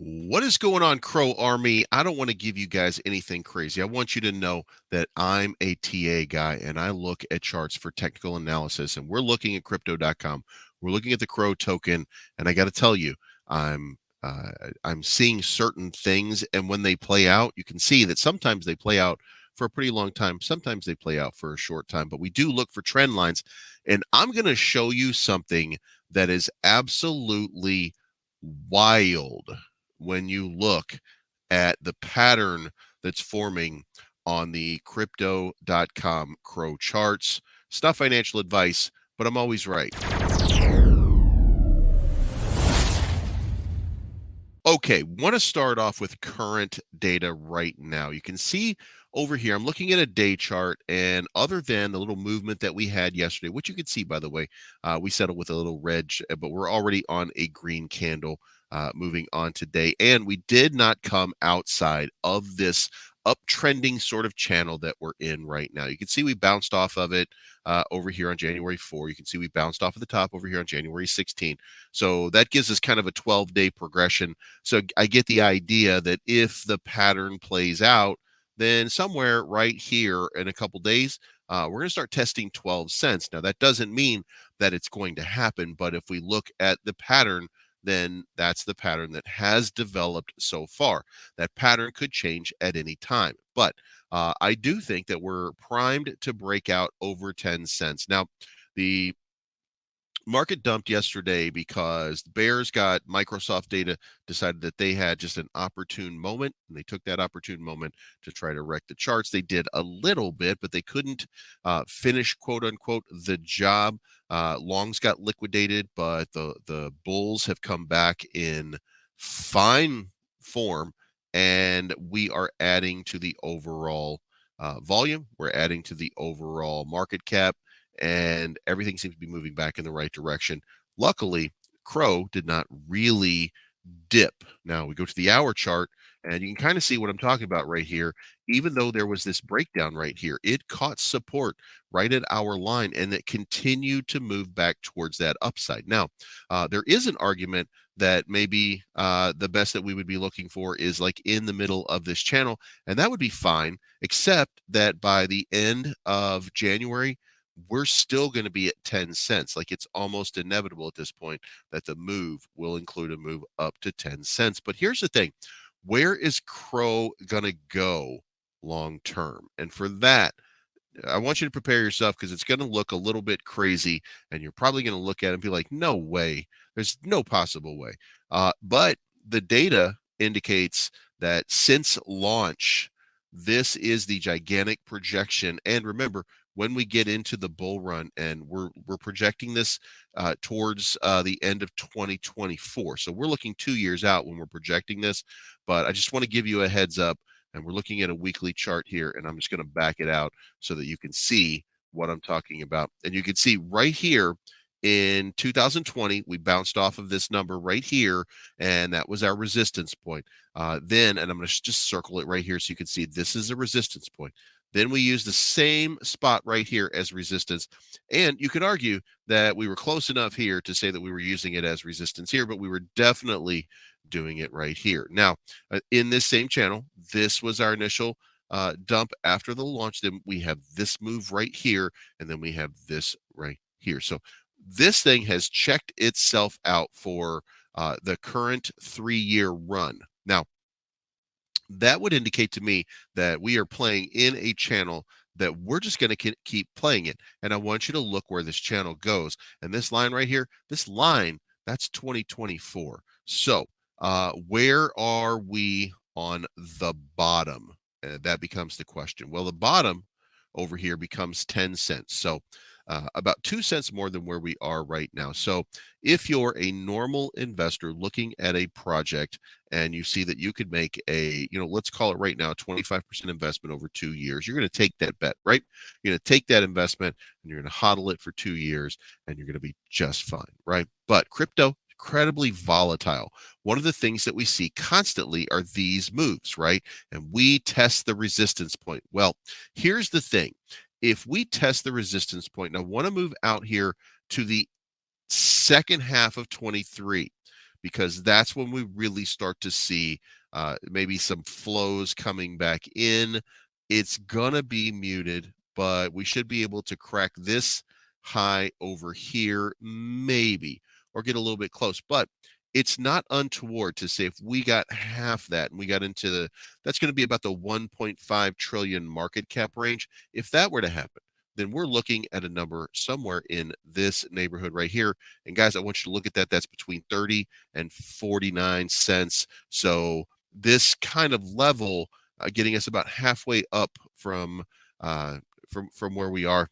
What is going on, Crow Army? I don't want to give you guys anything crazy. I want you to know that I'm a TA guy and I look at charts for technical analysis. And we're looking at crypto.com. We're looking at the Crow token. And I got to tell you, I'm uh, I'm seeing certain things. And when they play out, you can see that sometimes they play out for a pretty long time. Sometimes they play out for a short time. But we do look for trend lines. And I'm going to show you something that is absolutely wild when you look at the pattern that's forming on the crypto.com Crow charts. It's not financial advice, but I'm always right. Okay, want to start off with current data right now. You can see over here, I'm looking at a day chart, and other than the little movement that we had yesterday, which you can see, by the way, we settled with a little red, but we're already on a green candle moving on today. And we did not come outside of this uptrending sort of channel that we're in right now. You can see we bounced off of it over here on January 4. You can see we bounced off of the top over here on January 16. So that gives us kind of a 12-day progression. So I get the idea that if the pattern plays out, then somewhere right here in a couple days, we're going to start testing 12 cents. Now, that doesn't mean that it's going to happen, but if we look at the pattern, then that's the pattern that has developed so far. That pattern could change at any time, but I do think that we're primed to break out over 10 cents. Now, the market dumped yesterday because the bears got Microsoft data, decided that they had just an opportune moment, and they took that opportune moment to try to wreck the charts. They did a little bit, but they couldn't finish, quote unquote, the job. Longs got liquidated, but the bulls have come back in fine form, and we are adding to the overall volume. We're adding to the overall market cap, and everything seems to be moving back in the right direction. Luckily, Crow did not really dip. Now we go to the hour chart, and you can kind of see what I'm talking about right here. Even though there was this breakdown right here, it caught support right at our line, and it continued to move back towards that upside. Now, there is an argument that maybe the best that we would be looking for is like in the middle of this channel, and that would be fine, except that by the end of January, we're still going to be at 10 cents. Like, it's almost inevitable at this point that the move will include a move up to 10 cents. But here's the thing, where is Crow going to go long term? And for that, I want you to prepare yourself, because it's going to look a little bit crazy, and you're probably going to look at it and be like, no way, there's no possible way. But the data indicates that since launch, this is the gigantic projection. And remember, when we get into the bull run, and we're projecting this towards the end of 2024. So we're looking 2 years out when we're projecting this, but I just want to give you a heads up. And we're looking at a weekly chart here, and I'm just going to back it out so that you can see what I'm talking about. And you can see right here in 2020, we bounced off of this number right here, and that was our resistance point. And I'm going to just circle it right here so you can see this is a resistance point. Then we use the same spot right here as resistance. And you could argue that we were close enough here to say that we were using it as resistance here, but we were definitely doing it right here. Now, in this same channel, this was our initial dump after the launch. Then we have this move right here, and then we have this right here. So this thing has checked itself out for the current 3-year run. Now, that would indicate to me that we are playing in a channel that we're just going to keep playing it. And I want you to look where this channel goes. And this line right here, this line, that's 2024. So where are we on the bottom? That becomes the question. Well, the bottom over here becomes 10 cents. So about 2 cents more than where we are right now. So if you're a normal investor looking at a project and you see that you could make a, let's call it right now, 25% investment over 2 years, you're going to take that bet, right? You're going to take that investment and you're going to hodl it for 2 years, and you're going to be just fine, right? But crypto, incredibly volatile. One of the things that we see constantly are these moves, right? And we test the resistance point. Well, here's the thing. If we test the resistance point, now I want to move out here to the second half of 23, because that's when we really start to see maybe some flows coming back in. It's gonna be muted, but we should be able to crack this high over here, maybe, or get a little bit close. But it's not untoward to say if we got half that and we got into that's going to be about the 1.5 trillion market cap range. If that were to happen, then we're looking at a number somewhere in this neighborhood right here. And guys, I want you to look at that. That's between 30 and 49 cents. So this kind of level, getting us about halfway up from where we are,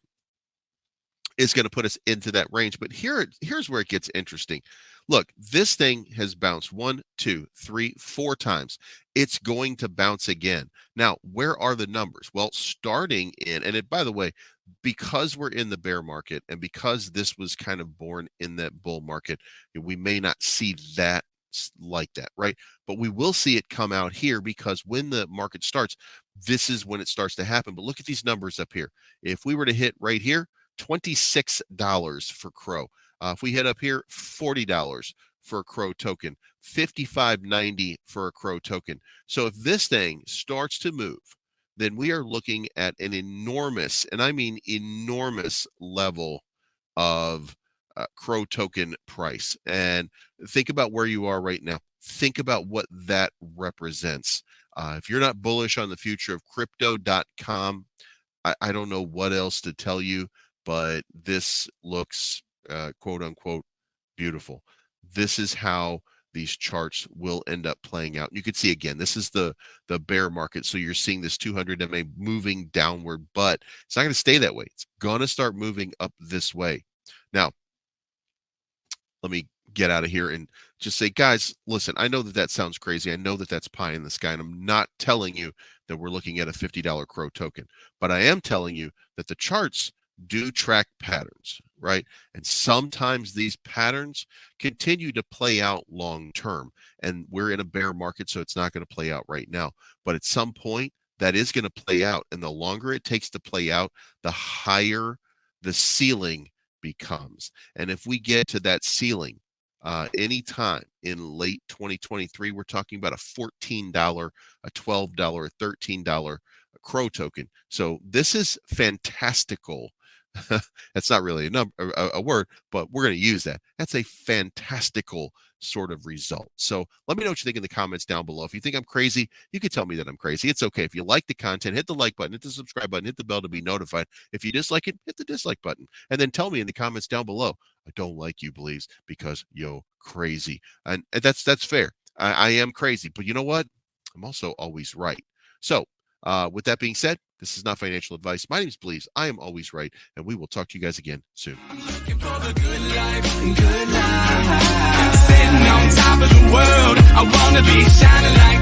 is going to put us into that range. But here's where it gets interesting. Look, this thing has bounced 1, 2, 3, 4 times. It's going to bounce again. Now, where are the numbers? Well, starting in, and by the way, because we're in the bear market and because this was kind of born in that bull market, we may not see that like that, right? But we will see it come out here, because when the market starts, this is when it starts to happen. But look at these numbers up here. If we were to hit right here, $26 for CRO. If we hit up here, $40 for a CRO token, $55.90 for a CRO token. So if this thing starts to move, then we are looking at an enormous, and I mean enormous, level of CRO token price. And think about where you are right now. Think about what that represents. If you're not bullish on the future of crypto.com, I don't know what else to tell you, but this looks quote unquote beautiful. This is how these charts will end up playing out. You can see again, this is the bear market. So you're seeing this 200 MA moving downward, but it's not going to stay that way. It's going to start moving up this way. Now, let me get out of here and just say, guys, listen, I know that that sounds crazy. I know that that's pie in the sky, and I'm not telling you that we're looking at a $50 CRO token, but I am telling you that the charts do track patterns, right? And sometimes these patterns continue to play out long term, and we're in a bear market, so it's not going to play out right now. But at some point, that is going to play out, and the longer it takes to play out, the higher the ceiling becomes. And if we get to that ceiling anytime in late 2023, we're talking about a $14, a $12, a $13 CRO token. So this is fantastical. That's not really a word, but we're going to use that. That's a fantastical sort of result. So let me know what you think in the comments down below. If you think I'm crazy, you can tell me that I'm crazy. It's okay. If you like the content, hit the like button, hit the subscribe button, hit the bell to be notified. If you dislike it, hit the dislike button. And then tell me in the comments down below, I don't like you, Believes, because you're crazy. And that's fair. I am crazy, but you know what? I'm also always right. So with that being said, this is not financial advice. My name is Believes. I am always right, and we will talk to you guys again soon. I'm looking for the good life, good life. Sitting on top of the world. I want to be shining like